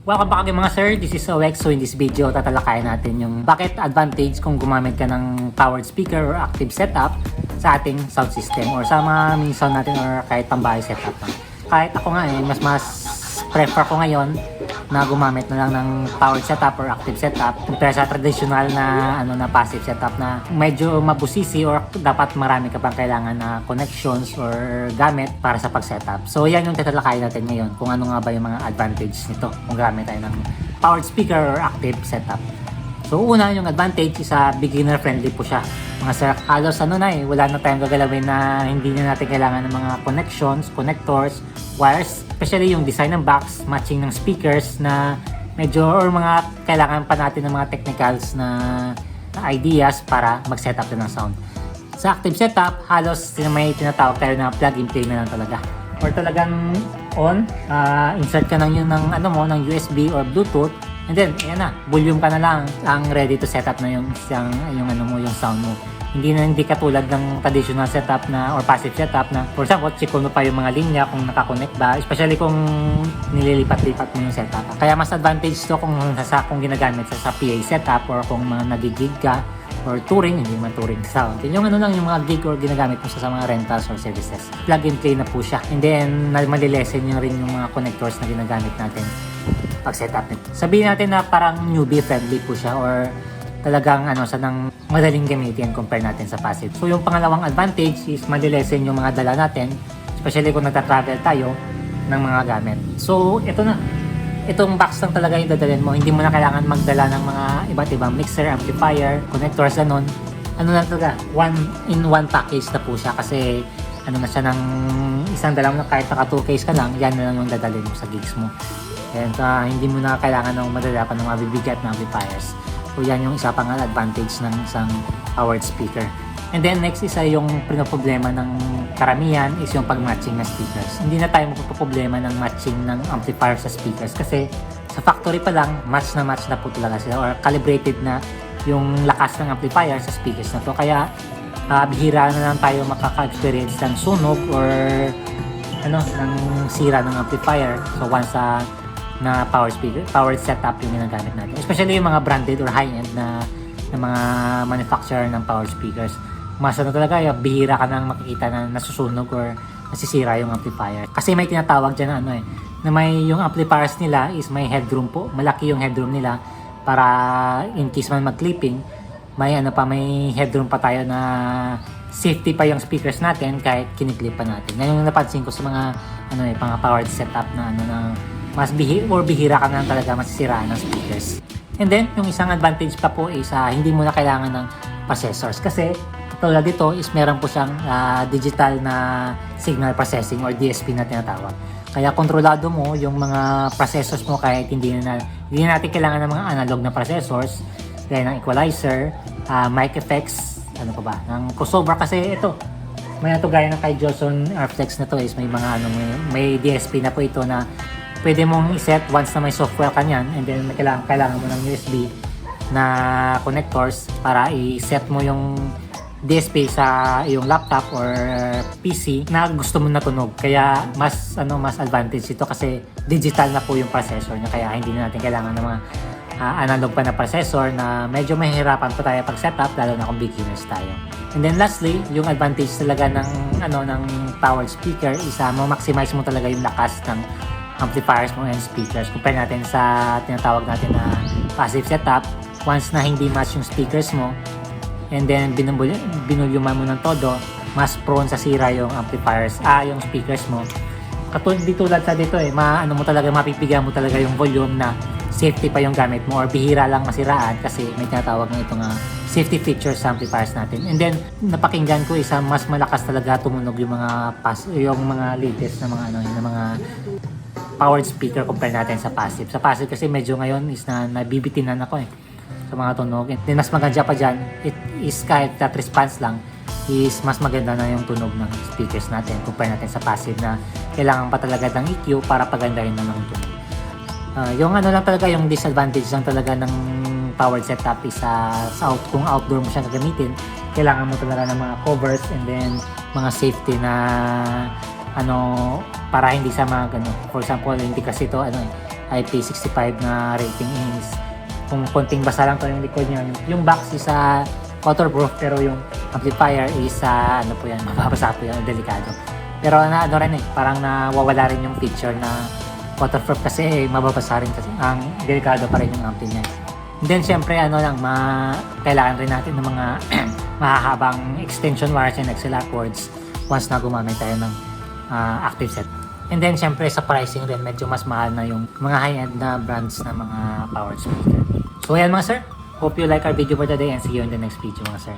Welcome back again mga sir, this is OX. So in this video, tatalakayan natin yung bakit advantage kung gumamit ka ng powered speaker or active setup sa ating sound system or sa mga mini sound natin or kahit pambahay setup. Kahit ako nga mas prefer ko ngayon na gumamit na lang ng powered setup or active setup compare sa traditional na passive setup na medyo mabusisi or dapat marami ka pang kailangan na connections or gamit para sa pag-setup. So yan yung tatalakayin natin ngayon kung ano nga ba yung mga advantage nito kung gamit tayo ng powered speaker or active setup. So una yung advantage is beginner friendly po siya. Mga sir, halos wala na tayong gagalawin na hindi na natin kailangan ng mga connections, connectors, wires, especially yung design ng box, matching ng speakers na medyo or mga kailangan pa natin ng mga technicals na ideas para mag-setup din ng sound. Sa active setup, halos may tinatawag tayo na plug and play na lang talaga. Or talagang on, insert ka lang yun ng USB or Bluetooth, and then ayan na, volume ka na lang, ang ready to setup na yung sound mo. Hindi katulad ng traditional setup na or passive setup na for example, check mo pa yung mga linya kung nakakonect ba, especially kung nililipat-lipat mo yung setup. Kaya mas advantage to kung ginagamit sa PA setup or kung mga nagigig ka or touring, hindi man touring sound. Yung yung mga gig or ginagamit mo sa mga rentals or services. Plug and play na po siya. And then, malilesen nyo rin yung mga connectors na ginagamit natin pag setup nito. Sabihin natin na parang newbie friendly po siya or talagang sanang madaling gamitin compare natin sa passive. So yung pangalawang advantage is malilesen yung mga dala natin, especially kung nagta-travel tayo ng mga gamit. So ito na. Itong box lang talaga yung dadalhin mo. Hindi mo na kailangan magdala ng mga iba't ibang mixer, amplifier, connectors, ganun. Na talaga, one package na po siya kasi na siya ng isang dala mo na kahit naka 2 case ka lang, yan na lang yung dadalhin mo sa gigs mo. And hindi mo na kailangan ng madala pa ng mga bibigat na amplifiers. So yan yung isa pang advantage ng isang powered speaker. And then next isa yung problema ng karamihan is yung pag-matching ng speakers. Hindi na tayo magpo-problema ng matching ng amplifier sa speakers kasi sa factory pa lang match na po talaga sila or calibrated na yung lakas ng amplifier sa speakers na to. Kaya bihira na lang tayo makaka-experience ng sunog or ng sira ng amplifier. So once na powered setup yung ginagamit natin. Especially yung mga branded or high-end na mga manufacturer ng powered speakers. Mas talaga, bihira ka nang makikita na nasusunog or nasisira yung amplifier. Kasi may tinatawag dyan na may yung amplifiers nila is may headroom po. Malaki yung headroom nila para in case man mag-clipping, may headroom pa tayo na safety pa yung speakers natin kahit kiniklip pa natin. Yan yung napansin ko sa mga mga powered setup na mas bihira ka na talaga masisiraan ng speakers. And then, yung isang advantage pa po is hindi mo na kailangan ng processors kasi tulad dito is meron po siyang digital na signal processing or DSP na tinatawag. Kaya kontrolado mo yung mga processors mo kahit hindi natin kailangan ng mga analog na processors gaya ng equalizer, mic effects, ng crossover kasi ito may gaya ng kay Johnson Airflex na to is may mga may DSP na po ito na pwede mong iset once na may software ka niyan and then kailangan mo ng USB na connectors para i-set mo yung DSP sa iyong laptop or PC na gusto mo natunog. Kaya mas advantage ito kasi digital na po yung processor niya kaya hindi na natin kailangan ng mga analog pa na processor na medyo mahihirapan pa tayo pag setup lalo na kung beginners tayo. And then lastly, yung advantage talaga ng powered speaker is ma-maximize mo talaga yung lakas ng amplifiers mo and speakers. Compare natin sa tinatawag natin na passive setup, once na hindi match yung speakers mo and then binulyuman mo ng todo, mas prone sa sira yung amplifiers, yung speakers mo. Tulad sa dito mapipigyan mo talaga yung volume na safety pa yung gamit mo or bihira lang masiraan kasi may tinatawag na itong safety features sa amplifiers natin. And then napakinggan ko mas malakas talaga tumunog yung mga latest na mga powered speaker compare natin sa passive. Sa passive kasi medyo ngayon is nabibitinan ako sa mga tunog. And then mas maganda pa dyan, it is kahit that response lang is mas maganda na yung tunog ng speakers natin compare natin sa passive na kailangan pa talaga ng EQ para pagandahin na ng tunog. Yung lang talaga, yung disadvantage lang talaga ng powered setup is kung outdoor mo siya gagamitin, kailangan mo talaga ng mga covers and then mga safety na para hindi sa mga for example, hindi kasi ito IP65 na rating is kung konting basa lang to yung likod niya. Yung box is waterproof pero yung amplifier is ano po yan, mababasa po yan, delikado. Pero ano rin parang nawawala rin yung feature na waterproof kasi mababasa rin kasi ang delikado pa rin yung ampli niya. And then syempre kailangan rin natin ng mga mahahabang extension wires and XLR cords once na gumamit tayo ng active set. And then syempre sa pricing rin medyo mas mahal na yung mga high-end na brands na mga powered speaker. So ayan mga sir, hope you like our video for today and see you in the next video mga sir.